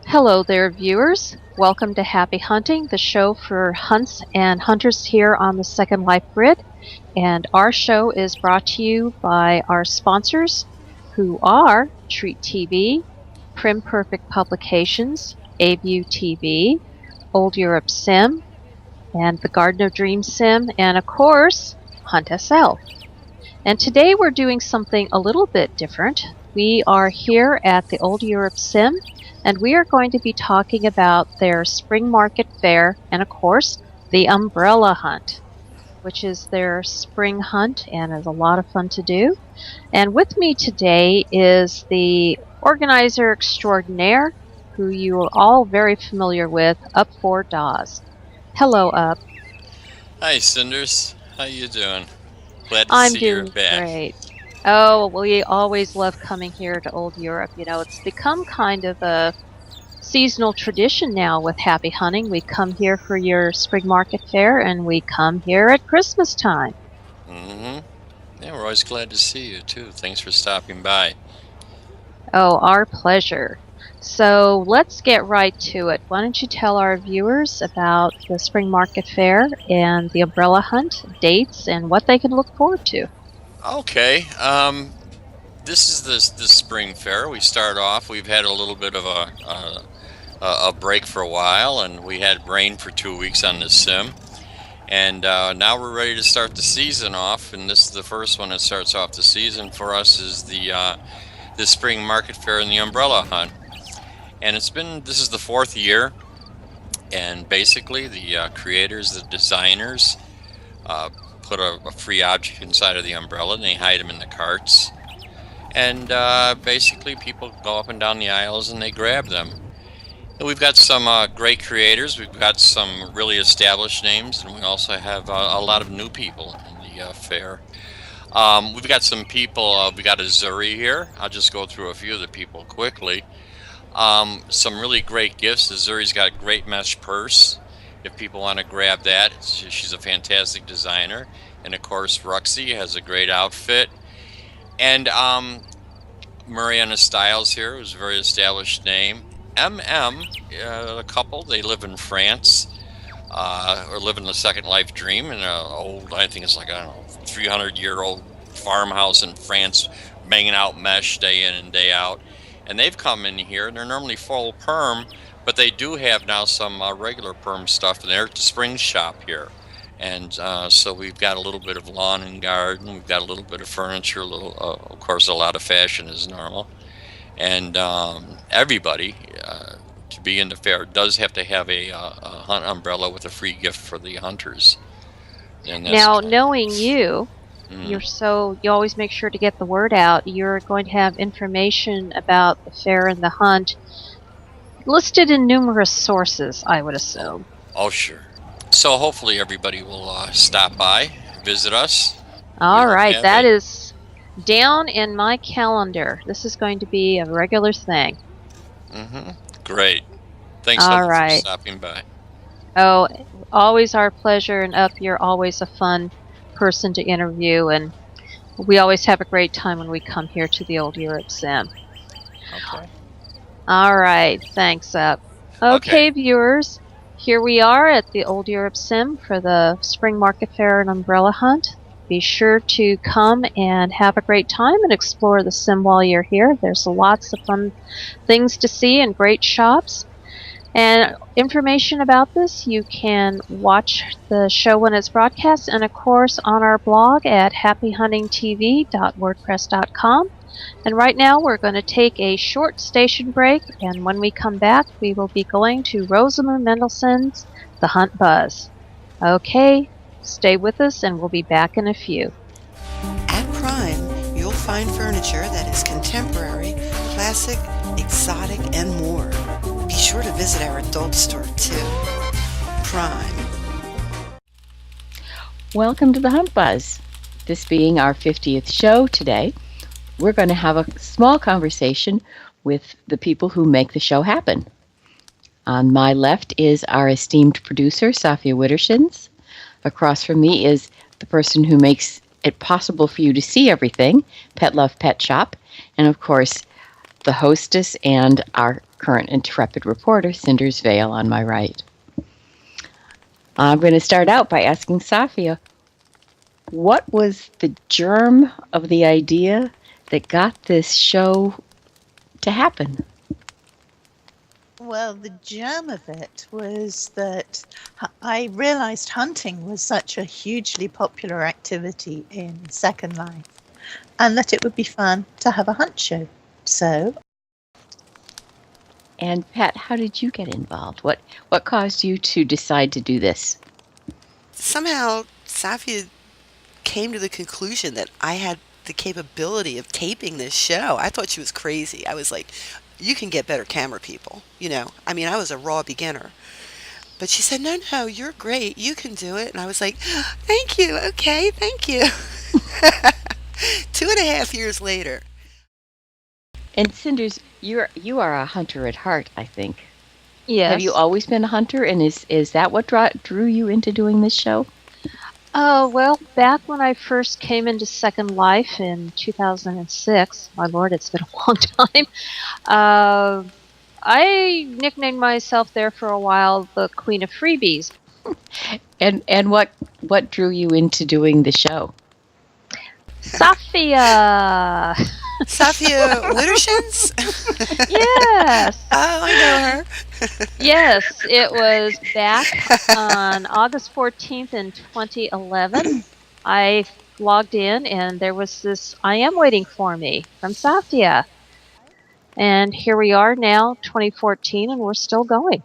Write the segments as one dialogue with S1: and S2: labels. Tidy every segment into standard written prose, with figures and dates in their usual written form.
S1: Hello there, viewers. Welcome to Happy Hunting, the show for hunts and hunters here on the Second Life Grid. And our show is brought to you by our sponsors, who are Treat TV, Prim Perfect Publications, AView TV, Old Europe Sim, and the Garden of Dreams Sim, and of course, Hunt SL. And today we're doing something a little bit different. We are here at the Old Europe Sim, and we are going to be talking about their spring market fair and, of course, the umbrella hunt, which is their spring hunt and is a lot of fun to do. And with me today is the organizer extraordinaire, who you are all very familiar with, Up4 Dawes. Hello, Up.
S2: Hi, Cinders. How you doing? Glad to
S1: I'm
S2: see you're
S1: doing
S2: back.
S1: great. Oh, we always love coming here to Old Europe. You know, it's become kind of a seasonal tradition now with Happy Hunting. We come here for your spring market fair, and we come here at Christmas time.
S2: Yeah, we're always glad to see you, too. Thanks for stopping by.
S1: Oh, our pleasure. So let's get right to it. Why don't you tell our viewers about the spring market fair and the umbrella hunt, dates, and what they can look forward to?
S2: Okay, this is the spring fair. We start off. We've had a little bit of a break for a while, and we had rain for 2 weeks on the sim. And now we're ready to start the season off, and this is the first one that starts off the season for us is the spring market fair and the umbrella hunt. And this is the fourth year, and basically the creators, the designers, put a free object inside of the umbrella, and they hide them in the carts. And basically people go up and down the aisles and they grab them. And we've got some great creators. We've got some really established names, and we also have a lot of new people in the fair. We've got some people. We got Azuri here. I'll just go through a few of the people quickly. Some really great gifts. Azuri's got a great mesh purse. If people want to grab that, she's a fantastic designer. And of course, Ruxy has a great outfit. And Mariana Styles here, who's a very established name. A couple, they live in France, or live in the Second Life Dream in an old, I think it's like, I don't know, 300-year-old farmhouse in France, banging out mesh day in and day out. And they've come in here, and they're normally full perm, but they do have now some regular perm stuff, and they're at the spring shop here. And so we've got a little bit of lawn and garden, we've got a little bit of furniture, of course, a lot of fashion is normal. And everybody, to be in the fair, does have to have a hunt umbrella with a free gift for the hunters. And
S1: Now, knowing you, you always make sure to get the word out. You're going to have information about the fair and the hunt listed in numerous sources, I would assume.
S2: Oh, sure. So hopefully everybody will stop by, visit us.
S1: All right, that is down in my calendar. This is going to be a regular thing.
S2: Great. Thanks for stopping by.
S1: Oh, always our pleasure, and Up, you're always a fun person to interview, and we always have a great time when we come here to the Old Europe Sim.
S2: Okay.
S1: All right, thanks, Up. Okay, viewers, here we are at the Old Europe Sim for the Spring Market Fair and Umbrella Hunt. Be sure to come and have a great time and explore the sim while you're here. There's lots of fun things to see and great shops. And information about this, you can watch the show when it's broadcast, and of course on our blog at happyhuntingtv.wordpress.com. And right now we're going to take a short station break, and when we come back we will be going to Rosamund Mendelssohn's The Hunt Buzz. Okay, stay with us and we'll be back in a few.
S3: At Prime, you'll find furniture that is contemporary, classic, exotic, and more. Be sure to visit our adult store too. Prime.
S4: Welcome to the Hunt Buzz. This being our 50th show today, we're going to have a small conversation with the people who make the show happen. On my left is our esteemed producer, Safia Wittershins. Across from me is the person who makes it possible for you to see everything, Petlove Petshop. And of course, the hostess and our current intrepid reporter, Cinders Vale, on my right. I'm going to start out by asking Safia, what was the germ of the idea that got this show to happen?
S5: Well, the germ of it was that I realized hunting was such a hugely popular activity in Second Life, and that it would be fun to have a hunt show. So.
S4: And Pat, how did you get involved? What caused you to decide to do this?
S3: Somehow, Safia came to the conclusion that I had the capability of taping this show. I thought she was crazy. I was like, you can get better camera people, you know. I mean, I was a raw beginner. But she said, no, you're great. You can do it. And I was like, thank you. Okay, thank you. 2.5 years later.
S4: And Cinders, you are a hunter at heart, I think.
S1: Yes.
S4: Have you always been a hunter, and is that what drew you into doing this show?
S1: Well, back when I first came into Second Life in 2006, my lord, it's been a long time, I nicknamed myself there for a while the Queen of Freebies.
S4: And what drew you into doing the show?
S1: Safia!
S3: Safia Wittershins?
S1: Yes!
S3: Oh, I know her.
S1: Yes, it was back on August 14th in 2011. I logged in and there was this I am waiting for me from Safia. And here we are now, 2014, and we're still going.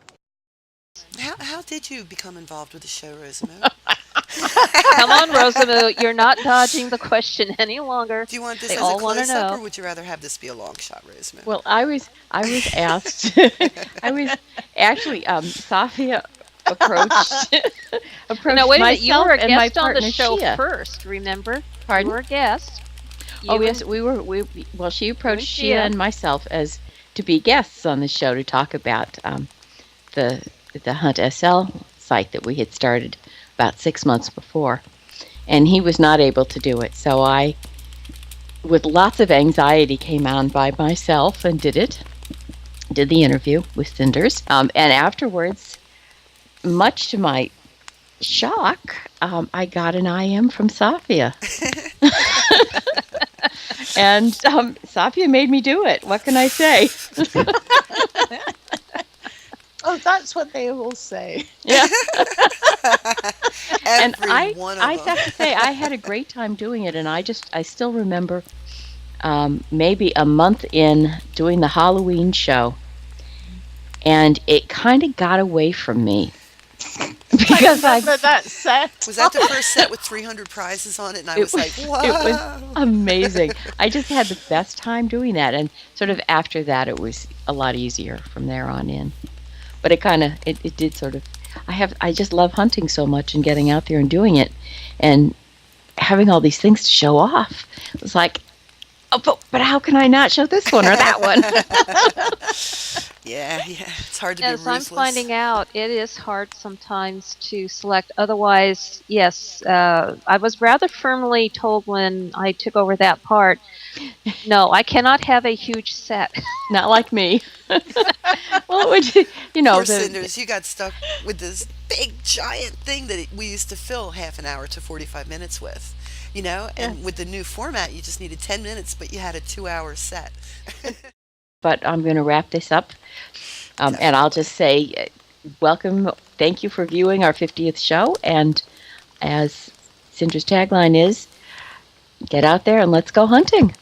S3: How did you become involved with the show, Rosamu?
S1: Come on, Rosamu, you're not dodging the question any longer.
S3: Do you want this
S1: They
S3: as
S1: all
S3: a
S1: wanna
S3: close-up,
S1: know.
S3: or would you rather have this be a long shot, Rosamu?
S4: Well, I was asked. I was actually Safia approached
S1: No, wait a minute.
S4: myself
S1: You were a
S4: and my
S1: guest on the
S4: partner,
S1: show
S4: Shia.
S1: first, remember?
S4: Pardon?
S1: You were a guest.
S4: Oh,
S1: You
S4: yes,
S1: and-
S4: well, she approached
S1: You and
S4: Shia
S1: Shia.
S4: and myself as to be guests on the show to talk about the Hunt SL site that we had started about 6 months before. And he was not able to do it. So I, with lots of anxiety, came on by myself and did the interview with Cinders. And afterwards, much to my shock, I got an IM from Safia. And Safia made me do it. What can I say?
S5: Oh, that's what they all say.
S4: Yeah. And
S3: Every one of
S4: I
S3: them.
S4: have to say, I had a great time doing it, and I still remember maybe a month in doing the Halloween show, and it kind of got away from me. Because
S5: I remember that set.
S3: Was that the first set with 300 prizes on it? And I was like, wow.
S4: It was amazing. I just had the best time doing that, and sort of after that, it was a lot easier from there on in. But it did sort of. I just love hunting so much and getting out there and doing it, and having all these things to show off. It was like, oh, but how can I not show this one or that one?
S3: Yeah, it's hard to
S1: As
S3: be
S1: I'm
S3: ruthless.
S1: finding out, it is hard sometimes to select. Otherwise, yes, I was rather firmly told when I took over that part, no, I cannot have a huge set.
S4: Not like me. Well, it would,
S3: Poor Cinders, you got stuck with this big giant thing that we used to fill half an hour to 45 minutes with, you know? And
S1: Yes.
S3: with the new format, you just needed 10 minutes, but you had a 2-hour set.
S4: But I'm going to wrap this up, and I'll just say, welcome, thank you for viewing our 50th show, and as Cinder's tagline is, get out there and let's go hunting.